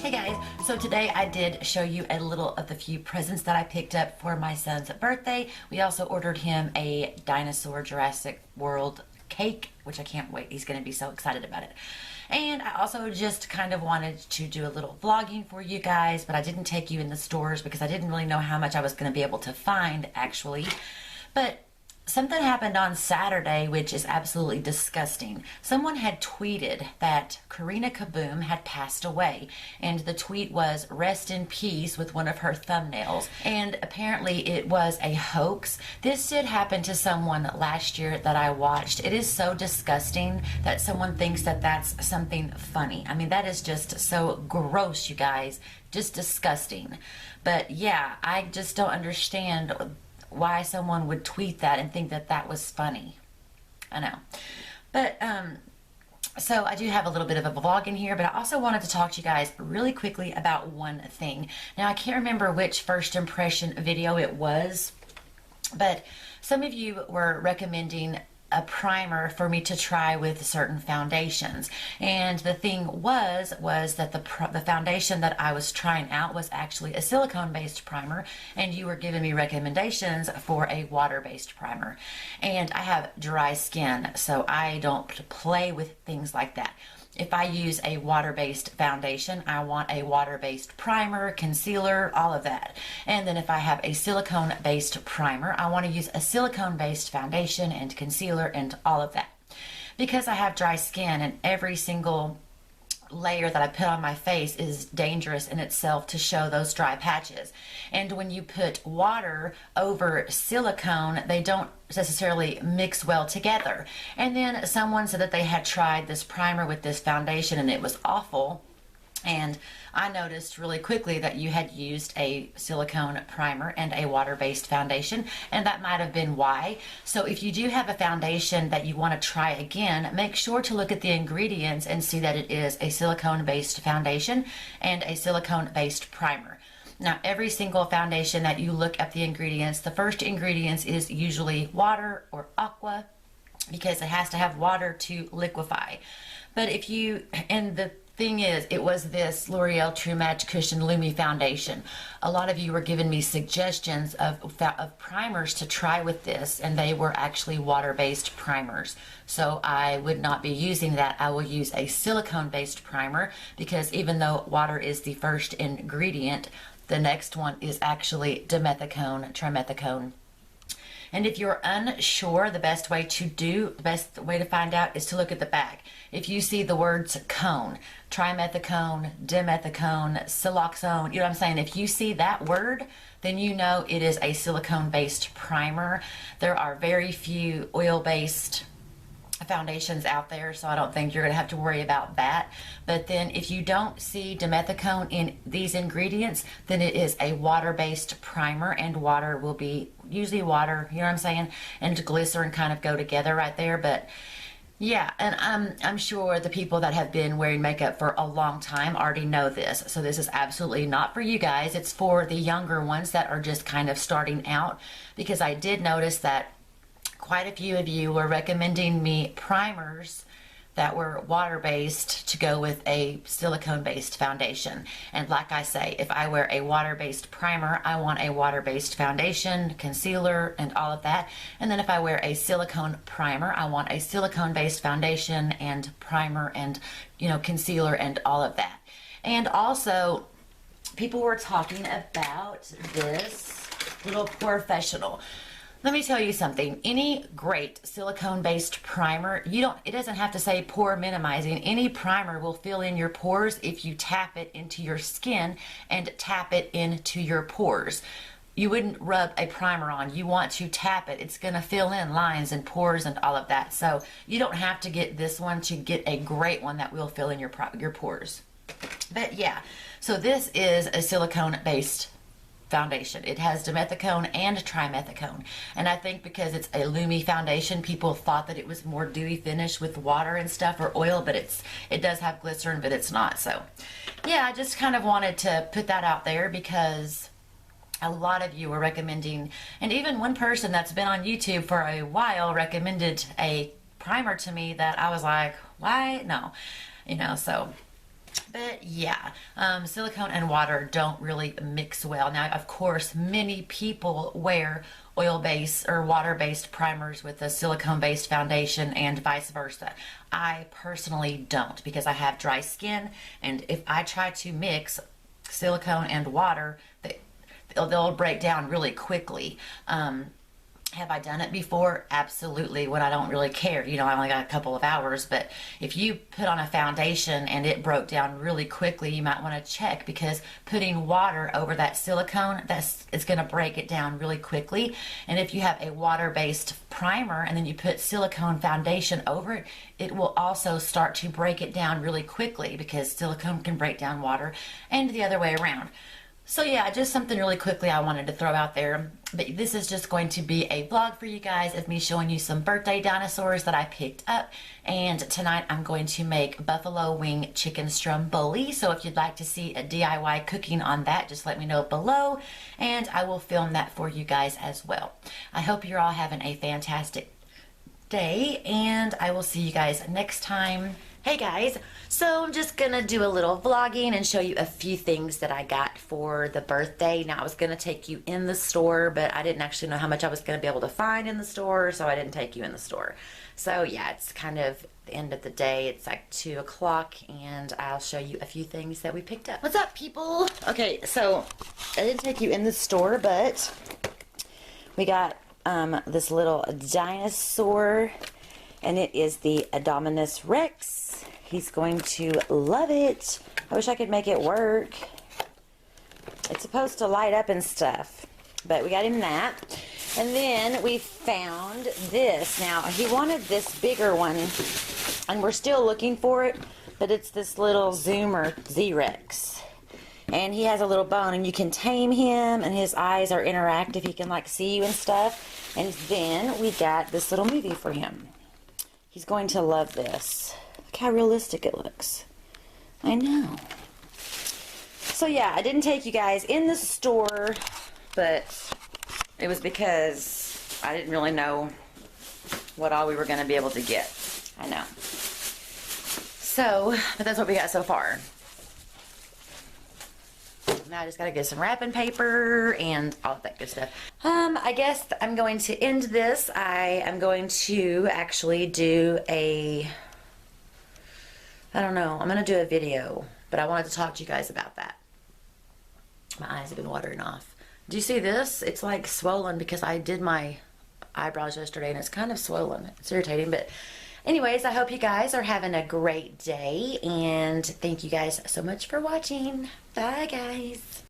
Hey guys, so today I did show you a little of the few presents that I picked up for my son's birthday. We also ordered him a dinosaur Jurassic World cake, which I can't wait. He's going to be so excited about it. And I also just kind of wanted to do a little vlogging for you guys, but I didn't take you in the stores because I didn't really know how much I was going to be able to find actually. But something happened on Saturday which is absolutely disgusting. Someone had tweeted that Karina Kaboom had passed away, and the tweet was "Rest in peace" with one of her thumbnails, and apparently it was a hoax. This did happen to someone last year that I watched. It is so disgusting that someone thinks that that's something funny. I mean, that is just so gross, you guys. Just disgusting. But yeah, I just don't understand why someone would tweet that and think that that was funny. I know. But so I do have a little bit of a vlog in here, but I also wanted to talk to you guys really quickly about one thing. Now, I can't remember which first impression video it was, but some of you were recommending a primer for me to try with certain foundations, and the thing was that the foundation that I was trying out was actually a silicone based primer, and you were giving me recommendations for a water based primer, and I have dry skin, so I don't play with things like that. If I use a water-based foundation, I want a water-based primer, concealer, all of that. And then if I have a silicone-based primer, I want to use a silicone-based foundation and concealer and all of that. Because I have dry skin, and every single layer that I put on my face is dangerous in itself to show those dry patches. And when you put water over silicone, they don't necessarily mix well together. And then someone said that they had tried this primer with this foundation and it was awful. And I noticed really quickly that you had used a silicone primer and a water-based foundation, and that might have been why. So if you do have a foundation that you want to try again, make sure to look at the ingredients and see that it is a silicone-based foundation and a silicone-based primer. Now, every single foundation that you look at the ingredients, the first ingredients is usually water or aqua, because it has to have water to liquefy. But if you, and the thing is, it was this L'Oreal True Match Cushion Lumi foundation. A lot of you were giving me suggestions of primers to try with this, and they were actually water-based primers. So I would not be using that. I will use a silicone-based primer, because even though water is the first ingredient, the next one is actually dimethicone, trimethicone. And if you're unsure, the best way to find out is to look at the back. If you see the words cone, trimethicone, dimethicone, siloxone, you know what I'm saying? If you see that word, then you know it is a silicone-based primer. There are very few oil-based foundations out there, so I don't think you're going to have to worry about that. But then if you don't see dimethicone in these ingredients, then it is a water-based primer, and water will be usually water, you know what I'm saying, and glycerin kind of go together right there. But yeah, and I'm sure the people that have been wearing makeup for a long time already know this, so this is absolutely not for you guys. It's for the younger ones that are just kind of starting out, because I did notice that quite a few of you were recommending me primers that were water-based to go with a silicone-based foundation. And like I say, if I wear a water-based primer, I want a water-based foundation, concealer, and all of that. And then if I wear a silicone primer, I want a silicone-based foundation and primer and, you know, concealer and all of that. And also, people were talking about this little professional. Let me tell you something. Any great silicone-based primer, it doesn't have to say pore minimizing. Any primer will fill in your pores if you tap it into your skin and tap it into your pores. You wouldn't rub a primer on. You want to tap it. It's going to fill in lines and pores and all of that. So you don't have to get this one to get a great one that will fill in your pores. But yeah, so this is a silicone-based foundation. It has dimethicone and trimethicone, and I think because it's a Lumi foundation, people thought that it was more dewy finish with water and stuff or oil, but it does have glycerin, but it's not. So yeah, I just kind of wanted to put that out there because a lot of you were recommending, and even one person that's been on YouTube for a while recommended a primer to me that I was like, why? No, you know. So But yeah, silicone and water don't really mix well. Now, of course, many people wear oil-based or water-based primers with a silicone-based foundation and vice versa. I personally don't because I have dry skin, and if I try to mix silicone and water, they'll break down really quickly. Have I done it before? Absolutely, when I don't really care. You know, I only got a couple of hours, but if you put on a foundation and it broke down really quickly, you might want to check because putting water over that silicone, it's going to break it down really quickly. And if you have a water-based primer and then you put silicone foundation over it, it will also start to break it down really quickly because silicone can break down water and the other way around. So yeah, just something really quickly I wanted to throw out there. But this is just going to be a vlog for you guys of me showing you some birthday dinosaurs that I picked up. And tonight I'm going to make buffalo wing chicken stromboli. So if you'd like to see a DIY cooking on that, just let me know below. And I will film that for you guys as well. I hope you're all having a fantastic day. And I will see you guys next time. Hey guys, so I'm just gonna do a little vlogging and show you a few things that I got for the birthday. Now I was gonna take you in the store, but I didn't actually know how much I was gonna be able to find in the store, so I didn't take you in the store. So yeah, it's kind of the end of the day. It's like 2 o'clock and I'll show you a few things that we picked up. What's up, people? Okay, so I didn't take you in the store, but we got this little dinosaur, and it is the Indominus Rex. He's going to love it. I wish I could make it work. It's supposed to light up and stuff, but we got him that. And then we found this. Now, he wanted this bigger one, and we're still looking for it, but it's this little Zoomer Z-Rex. And he has a little bone, and you can tame him, and his eyes are interactive. He can, like, see you and stuff. And then we got this little movie for him. He's going to love this. Look how realistic it looks. I know. So yeah, I didn't take you guys in the store, but it was because I didn't really know what all we were going to be able to get. I know. So, but that's what we got so far. Now I just gotta get some wrapping paper and all that good stuff. I guess I'm going to end this. I am going to actually do I don't know, I'm gonna do a video, but I wanted to talk to you guys about that. My eyes have been watering off. Do you see this? It's like swollen because I did my eyebrows yesterday and it's kind of swollen. It's irritating, but anyways, I hope you guys are having a great day, and thank you guys so much for watching. Bye, guys.